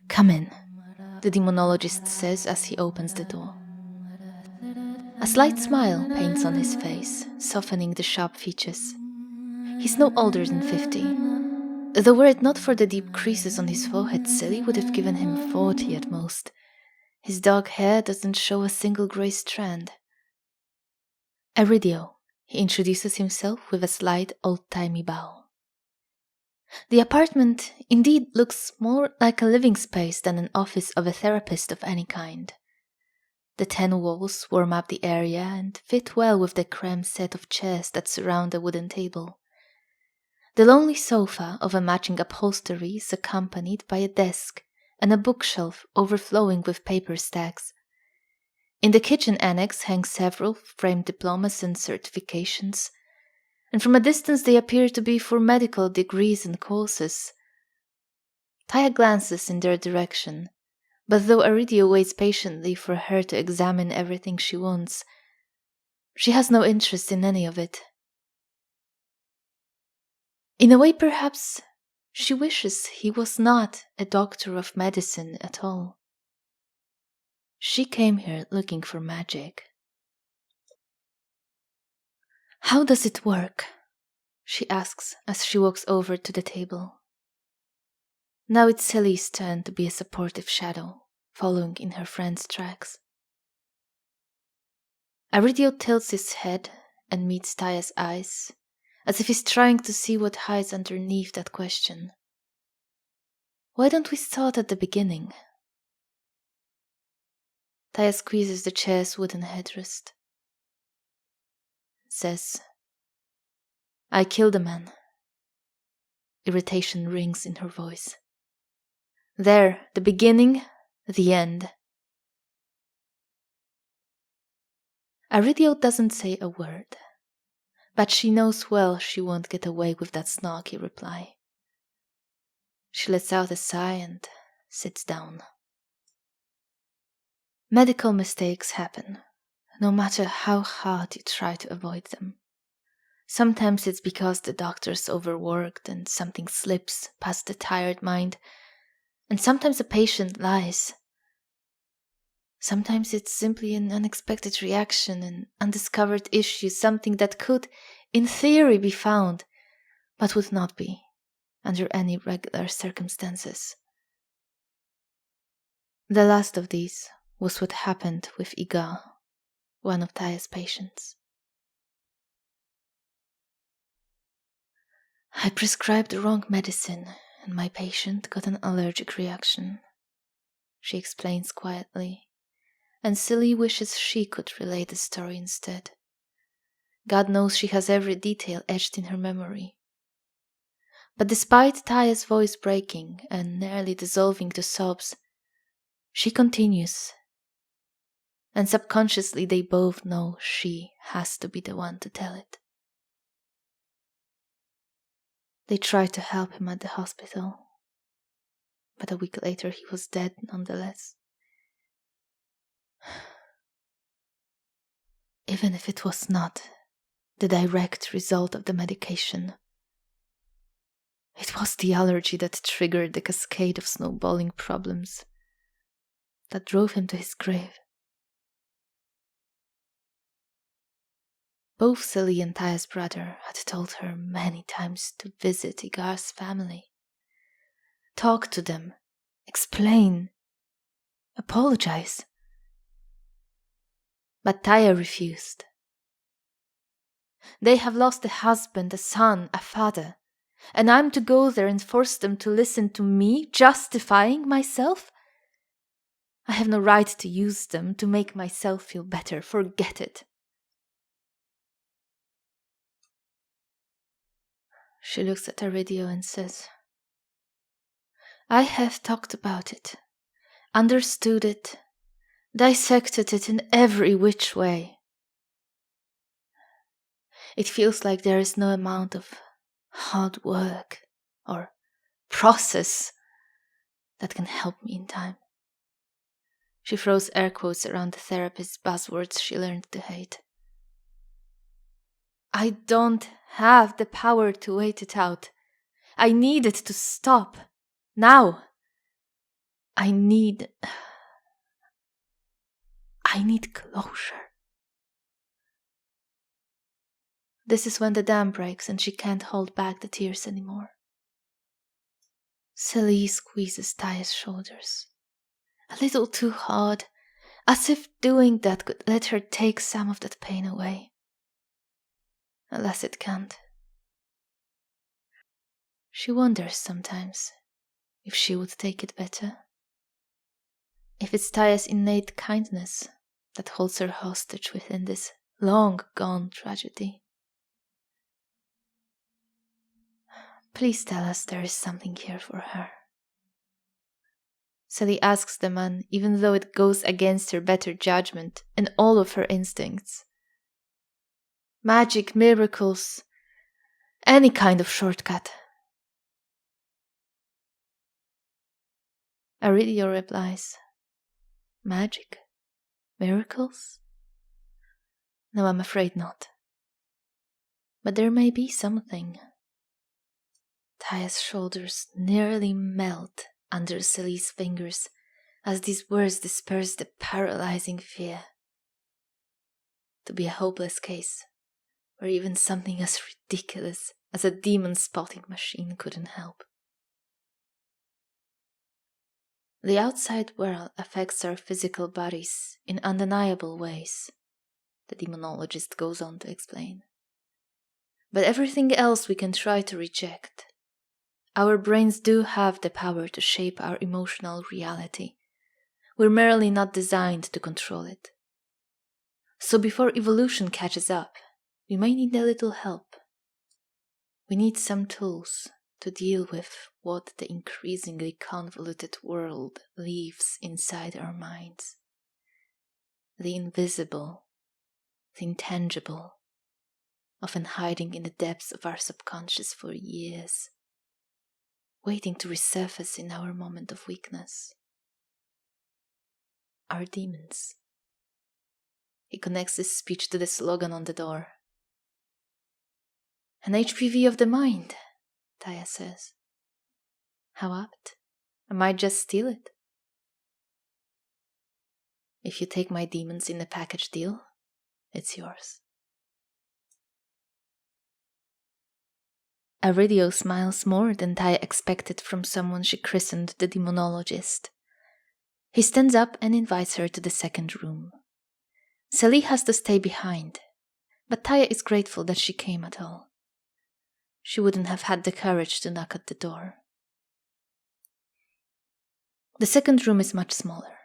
"Come in," the demonologist says as he opens the door. A slight smile paints on his face, softening the sharp features. He's no older than 50. Though were it not for the deep creases on his forehead, Silly would have given him 40 at most. His dark hair doesn't show a single grey strand. "Aridio," he introduces himself with a slight old-timey bow. The apartment indeed looks more like a living space than an office of a therapist of any kind. The 10 walls warm up the area and fit well with the creme set of chairs that surround a wooden table. The lonely sofa of a matching upholstery is accompanied by a desk and a bookshelf overflowing with paper stacks. In the kitchen annex hang several framed diplomas and certifications, and from a distance they appear to be for medical degrees and courses. Taya glances in their direction, but though Aridio waits patiently for her to examine everything she wants, she has no interest in any of it. In a way, perhaps, she wishes he was not a doctor of medicine at all. She came here looking for magic. "How does it work?" she asks as she walks over to the table. Now it's Sally's turn to be a supportive shadow, following in her friend's tracks. Aridio tilts his head and meets Taya's eyes, as if he's trying to see what hides underneath that question. "Why don't we start at the beginning?" Taya squeezes the chair's wooden headrest. Says, "I killed a man." Irritation rings in her voice. There, the beginning, the end. Aridio doesn't say a word, but she knows well she won't get away with that snarky reply. She lets out a sigh and sits down. Medical mistakes happen, no matter how hard you try to avoid them. Sometimes it's because the doctor's overworked and something slips past the tired mind, and sometimes a patient lies. Sometimes it's simply an unexpected reaction, an undiscovered issue, something that could, in theory, be found, but would not be, under any regular circumstances. The last of these was what happened with Iga, one of Taya's patients. "I prescribed the wrong medicine, and my patient got an allergic reaction," she explains quietly, and Silly wishes she could relate the story instead. God knows she has every detail etched in her memory. But despite Taya's voice breaking and nearly dissolving to sobs, she continues, and subconsciously they both know she has to be the one to tell it. They tried to help him at the hospital, but a week later he was dead nonetheless. Even if it was not the direct result of the medication, it was the allergy that triggered the cascade of snowballing problems that drove him to his grave. Both Silly and Taya's brother had told her many times to visit Igar's family. Talk to them, explain, apologize. But Taya refused. "They have lost a husband, a son, a father, and I'm to go there and force them to listen to me, justifying myself? I have no right to use them to make myself feel better. Forget it." She looks at Aridio and says, "I have talked about it, understood it, dissected it in every which way. It feels like there is no amount of hard work or process that can help me in time." She throws air quotes around the therapist's buzzwords she learned to hate. "I don't have the power to wait it out. I need it to stop. Now. I need closure. This is when the dam breaks and she can't hold back the tears anymore. Celie squeezes Taya's shoulders, a little too hard, as if doing that could let her take some of that pain away. Alas, it can't. She wonders sometimes if she would take it better. If it's Taya's innate kindness that holds her hostage within this long-gone tragedy. Please tell us there is something here for her. Sally asks the man, even though it goes against her better judgment and all of her instincts. Magic, miracles, any kind of shortcut. Aridio replies, Magic? Miracles? No, I'm afraid not. But there may be something. Taya's shoulders nearly melt under Sally's fingers as these words disperse the paralyzing fear. To be a hopeless case, where even something as ridiculous as a demon spotting machine couldn't help. The outside world affects our physical bodies in undeniable ways, the demonologist goes on to explain. But everything else we can try to reject. Our brains do have the power to shape our emotional reality. We're merely not designed to control it. So before evolution catches up, we may need a little help. We need some tools to deal with what the increasingly convoluted world leaves inside our minds. The invisible, the intangible, often hiding in the depths of our subconscious for years, waiting to resurface in our moment of weakness. Our demons. He connects his speech to the slogan on the door. An HPV of the mind, Taya says. How apt. I might just steal it. If you take my demons in a package deal, it's yours. Aridio smiles more than Taya expected from someone she christened the demonologist. He stands up and invites her to the second room. Sally has to stay behind, but Taya is grateful that she came at all. She wouldn't have had the courage to knock at the door. The second room is much smaller.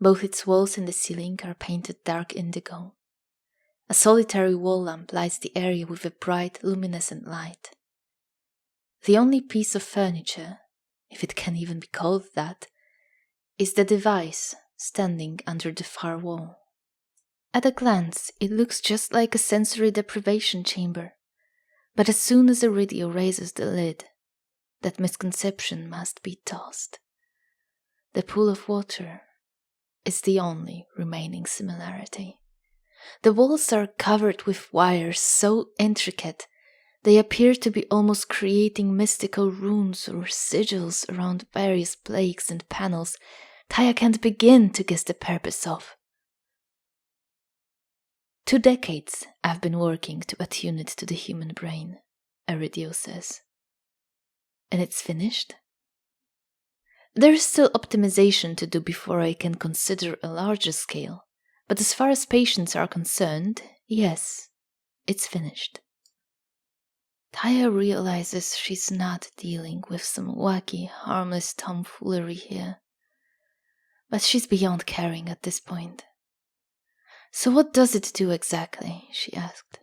Both its walls and the ceiling are painted dark indigo. A solitary wall lamp lights the area with a bright, luminescent light. The only piece of furniture, if it can even be called that, is the device standing under the far wall. At a glance, it looks just like a sensory deprivation chamber, but as soon as Aridio raises the lid, that misconception must be tossed. The pool of water is the only remaining similarity. The walls are covered with wires so intricate they appear to be almost creating mystical runes or sigils around various plaques and panels Taya can't begin to guess the purpose of. 2 decades I've been working to attune it to the human brain, Aridio says. And it's finished? There is still optimization to do before I can consider a larger scale, but as far as patients are concerned, yes, it's finished. Taya realizes she's not dealing with some wacky, harmless tomfoolery here. But she's beyond caring at this point. So what does it do exactly? She asked.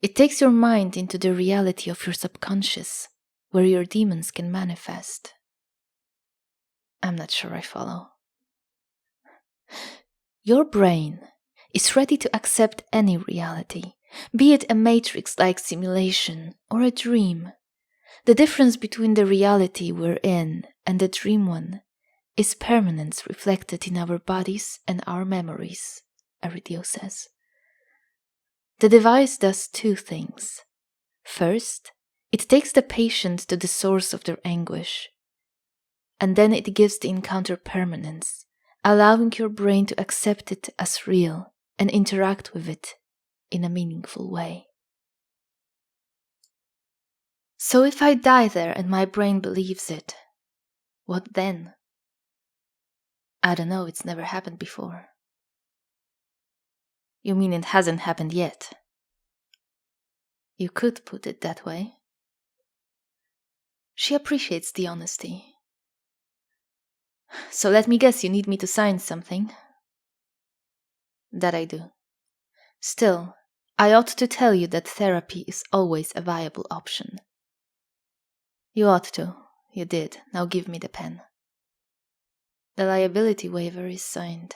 It takes your mind into the reality of your subconscious, where your demons can manifest. I'm not sure I follow. Your brain is ready to accept any reality, be it a matrix-like simulation or a dream. The difference between the reality we're in and the dream one is permanence reflected in our bodies and our memories, Aridio says. The device does 2 things. First, it takes the patient to the source of their anguish, and then it gives the encounter permanence, allowing your brain to accept it as real and interact with it in a meaningful way. So if I die there and my brain believes it, what then? I don't know, it's never happened before. You mean it hasn't happened yet? You could put it that way. She appreciates the honesty. So let me guess, you need me to sign something? That I do. Still, I ought to tell you that therapy is always a viable option. You ought to. You did. Now give me the pen. The liability waiver is signed.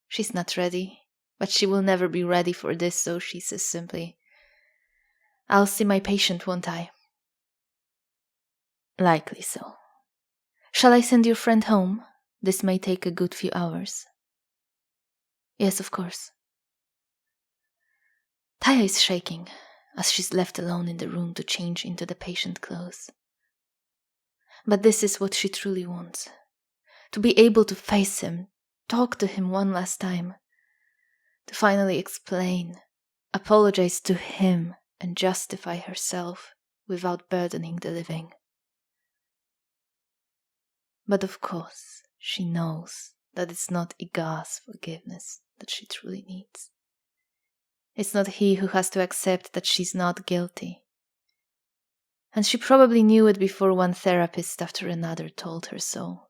She's not ready, but she will never be ready for this, so she says simply, I'll see my patient, won't I? Likely so. Shall I send your friend home? This may take a good few hours. Yes, of course. Taya is shaking as she's left alone in the room to change into the patient clothes. But this is what she truly wants. To be able to face him, talk to him one last time. To finally explain, apologize to him, and justify herself without burdening the living. But of course, she knows that it's not Igar's forgiveness that she truly needs. It's not he who has to accept that she's not guilty. And she probably knew it before one therapist after another told her so.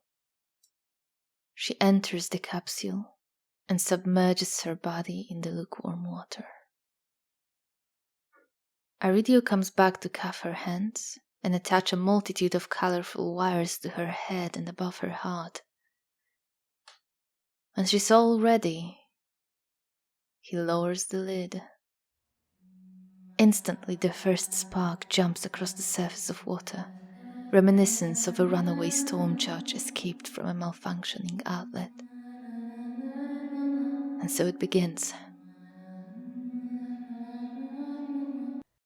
She enters the capsule and submerges her body in the lukewarm water. Aridio comes back to cuff her hands and attach a multitude of colorful wires to her head and above her heart. When she's all ready, he lowers the lid. Instantly, the first spark jumps across the surface of water, reminiscence of a runaway storm charge escaped from a malfunctioning outlet. And so it begins.